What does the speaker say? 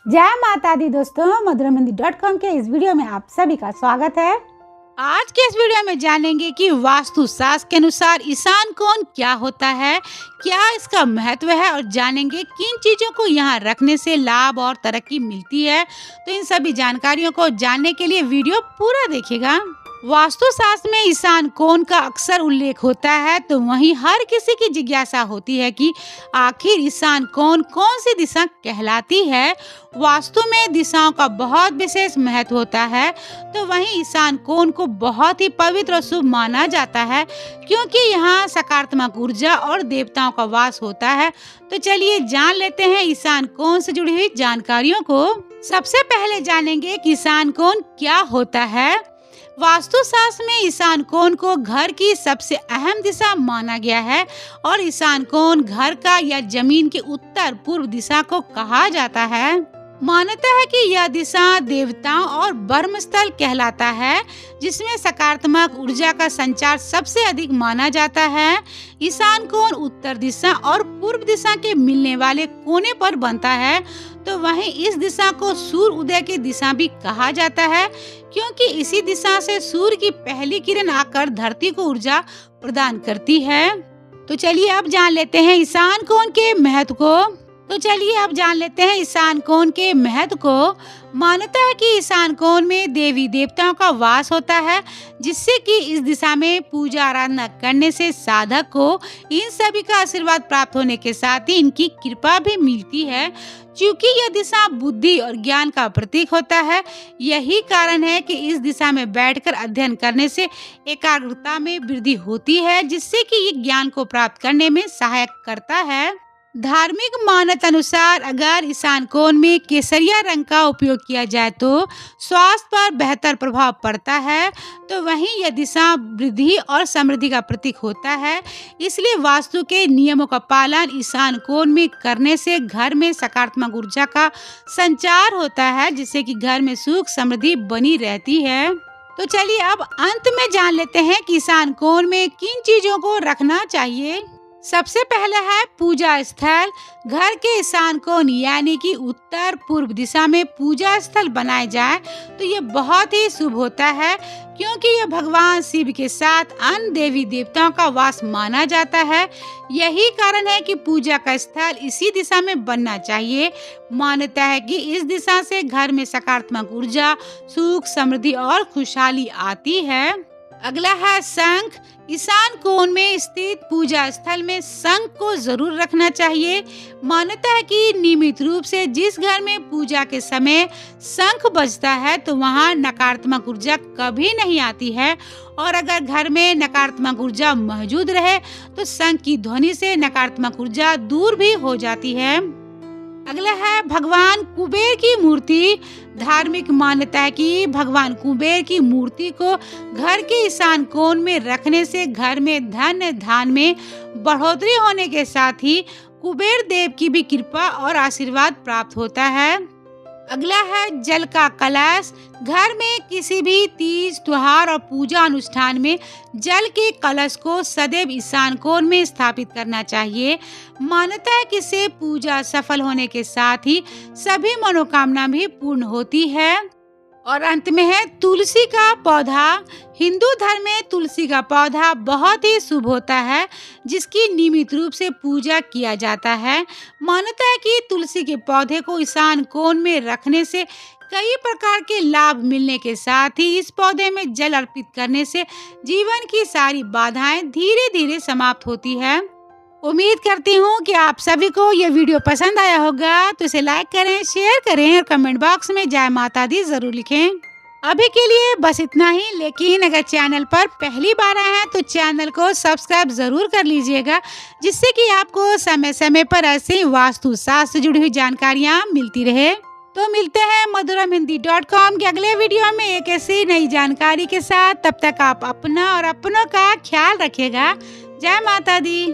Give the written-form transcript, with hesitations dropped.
जय माता दी दोस्तों, मधुरमहिंदी.com के इस वीडियो में आप सभी का स्वागत है। आज के इस वीडियो में जानेंगे कि वास्तु शास्त्र के अनुसार ईशान कोण क्या होता है, क्या इसका महत्व है और जानेंगे किन चीजों को यहाँ रखने से लाभ और तरक्की मिलती है। तो इन सभी जानकारियों को जानने के लिए वीडियो पूरा देखिएगा। वास्तु शास्त्र में ईशान कोण का अक्सर उल्लेख होता है, तो वहीं हर किसी की जिज्ञासा होती है कि आखिर ईशान कोण कौन सी दिशा कहलाती है। वास्तु में दिशाओं का बहुत विशेष महत्व होता है, तो वहीं ईशान कोण को बहुत ही पवित्र और शुभ माना जाता है, क्योंकि यहाँ सकारात्मक ऊर्जा और देवताओं का वास होता है। तो चलिए जान लेते हैं ईशान कोण से जुड़ी हुई जानकारियों को। सबसे पहले जानेंगे कि ईशान कोण क्या होता है। वास्तु शास्त्र में ईशान कोण को घर की सबसे अहम दिशा माना गया है और ईशान कोण घर का या जमीन के उत्तर पूर्व दिशा को कहा जाता है। मान्यता है कि यह दिशा देवताओं और ब्रह्म स्थल कहलाता है, जिसमें सकारात्मक ऊर्जा का संचार सबसे अधिक माना जाता है। ईशान कोण उत्तर दिशा और पूर्व दिशा के मिलने वाले कोने पर बनता है, तो वहीं इस दिशा को सूर्य उदय की दिशा भी कहा जाता है, क्योंकि इसी दिशा से सूर्य की पहली किरण आकर धरती को ऊर्जा प्रदान करती है। तो चलिए अब जान लेते हैं ईशान कोण के महत्व को। मान्यता है कि ईशान कोण में देवी देवताओं का वास होता है, जिससे कि इस दिशा में पूजा आराधना करने से साधक को इन सभी का आशीर्वाद प्राप्त होने के साथ ही इनकी कृपा भी मिलती है। क्योंकि यह दिशा बुद्धि और ज्ञान का प्रतीक होता है, यही कारण है कि इस दिशा में बैठकर अध्ययन करने से एकाग्रता में वृद्धि होती है, जिससे कि ये ज्ञान को प्राप्त करने में सहायक करता है। धार्मिक मान्यता अनुसार अगर ईशान कोण में केसरिया रंग का उपयोग किया जाए तो स्वास्थ्य पर बेहतर प्रभाव पड़ता है, तो वहीं यह दिशा वृद्धि और समृद्धि का प्रतीक होता है। इसलिए वास्तु के नियमों का पालन ईशान कोण में करने से घर में सकारात्मक ऊर्जा का संचार होता है, जिससे कि घर में सुख समृद्धि बनी रहती है। तो चलिए अब अंत में जान लेते हैं कि ईशान कोण में किन चीजों को रखना चाहिए। सबसे पहला है पूजा स्थल। घर के ईशान कोण यानी कि उत्तर पूर्व दिशा में पूजा स्थल बनाए जाए तो ये बहुत ही शुभ होता है, क्योंकि यह भगवान शिव के साथ अन्य देवी देवताओं का वास माना जाता है। यही कारण है कि पूजा का स्थल इसी दिशा में बनना चाहिए। मान्यता है कि इस दिशा से घर में सकारात्मक ऊर्जा, सुख समृद्धि और खुशहाली आती है। अगला है शंख। ईशान कोण में स्थित पूजा स्थल में शंख को जरूर रखना चाहिए। मान्यता है कि नियमित रूप से जिस घर में पूजा के समय शंख बजता है तो वहां नकारात्मक ऊर्जा कभी नहीं आती है, और अगर घर में नकारात्मक ऊर्जा मौजूद रहे तो शंख की ध्वनि से नकारात्मक ऊर्जा दूर भी हो जाती है। अगला है भगवान कुबेर की मूर्ति। धार्मिक मान्यता है कि भगवान कुबेर की मूर्ति को घर के ईशान कोण में रखने से घर में धन धान में बढ़ोतरी होने के साथ ही कुबेर देव की भी कृपा और आशीर्वाद प्राप्त होता है। अगला है जल का कलश। घर में किसी भी तीज त्योहार और पूजा अनुष्ठान में जल के कलश को सदैव ईशान कोण में स्थापित करना चाहिए। मान्यता है कि इससे पूजा सफल होने के साथ ही सभी मनोकामना भी पूर्ण होती है। और अंत में है तुलसी का पौधा। हिंदू धर्म में तुलसी का पौधा बहुत ही शुभ होता है, जिसकी नियमित रूप से पूजा किया जाता है। मान्यता है कि तुलसी के पौधे को ईशान कोण में रखने से कई प्रकार के लाभ मिलने के साथ ही इस पौधे में जल अर्पित करने से जीवन की सारी बाधाएं धीरे धीरे समाप्त होती है। उम्मीद करती हूँ कि आप सभी को यह वीडियो पसंद आया होगा, तो इसे लाइक करें, शेयर करें और कमेंट बॉक्स में जय माता दी जरूर लिखें। अभी के लिए बस इतना ही, लेकिन अगर चैनल पर पहली बार आए हैं तो चैनल को सब्सक्राइब जरूर कर लीजिएगा, जिससे कि आपको समय समय पर ऐसे वास्तु शास्त्र से जुड़ी हुई जानकारियाँ मिलती रहे। तो मिलते हैं मधुरमहिंदी.com के अगले वीडियो में एक ऐसी नई जानकारी के साथ। तब तक आप अपना और अपनों का ख्याल रखिएगा। जय माता दी।